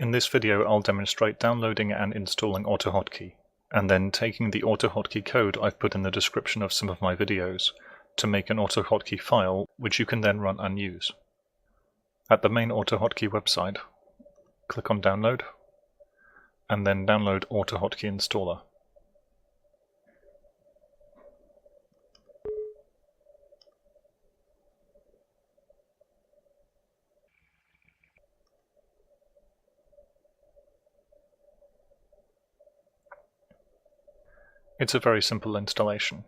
In this video I'll demonstrate downloading and installing AutoHotKey, and then taking the AutoHotKey code I've put in the description of some of my videos to make an AutoHotKey file which you can then run and use. At the main AutoHotKey website, click on Download, and then download AutoHotKey Installer. It's a very simple installation.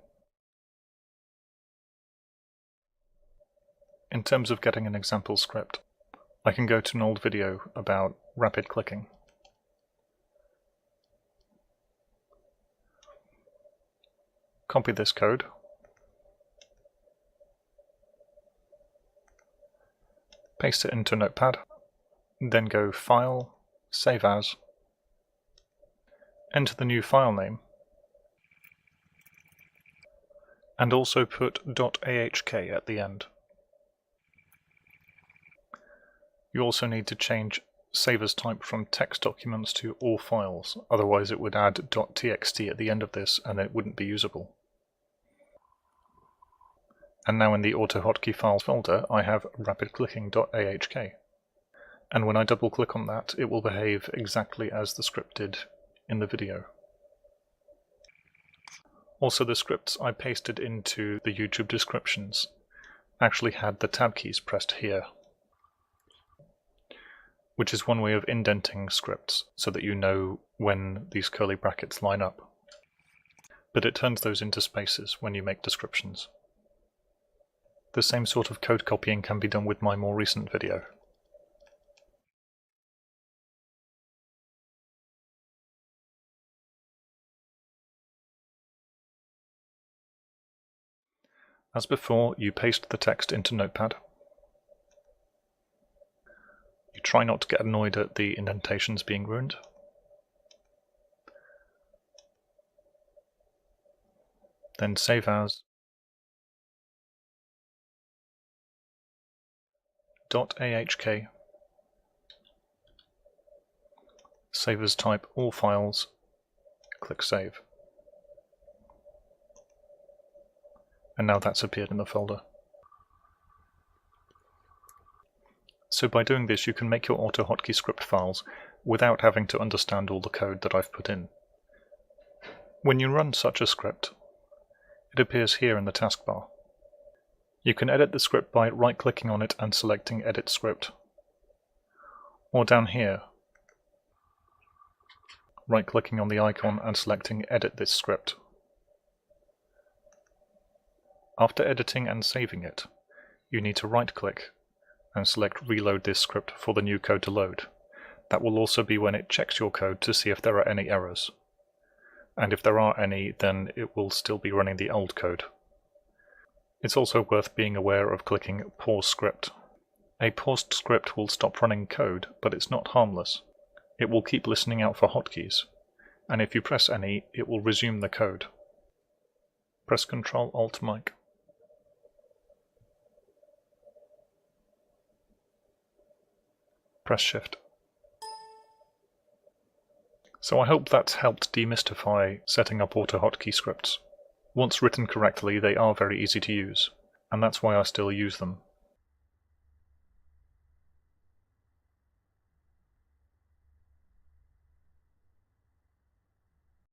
In terms of getting an example script, I can go to an old video about rapid clicking. Copy this code, paste it into Notepad, then go File, Save As, enter the new file name, and also put .ahk at the end. You also need to change save as type from text documents to all files, otherwise it would add .txt at the end of this and it wouldn't be usable. And now in the AutoHotKey files folder I have rapidclicking.ahk, and when I double click on that it will behave exactly as the script did in the video. Also, the scripts I pasted into the YouTube descriptions actually had the tab keys pressed here, which is one way of indenting scripts so that you know when these curly brackets line up. But it turns those into spaces when you make descriptions. The same sort of code copying can be done with my more recent video. As before, you paste the text into Notepad. You try not to get annoyed at the indentations being ruined. Then save as .ahk, save as type all files, click Save. And now that's appeared in the folder. So by doing this you can make your AutoHotKey script files without having to understand all the code that I've put in. When you run such a script, it appears here in the taskbar. You can edit the script by right-clicking on it and selecting Edit Script. Or down here, right-clicking on the icon and selecting Edit this script. After editing and saving it, you need to right-click and select Reload this script for the new code to load. That will also be when it checks your code to see if there are any errors. And if there are any, then it will still be running the old code. It's also worth being aware of clicking Pause Script. A paused script will stop running code, but it's not harmless. It will keep listening out for hotkeys, and if you press any, it will resume the code. Press Ctrl-Alt-Mic. Press Shift. So I hope that's helped demystify setting up AutoHotKey scripts. Once written correctly, they are very easy to use, and that's why I still use them.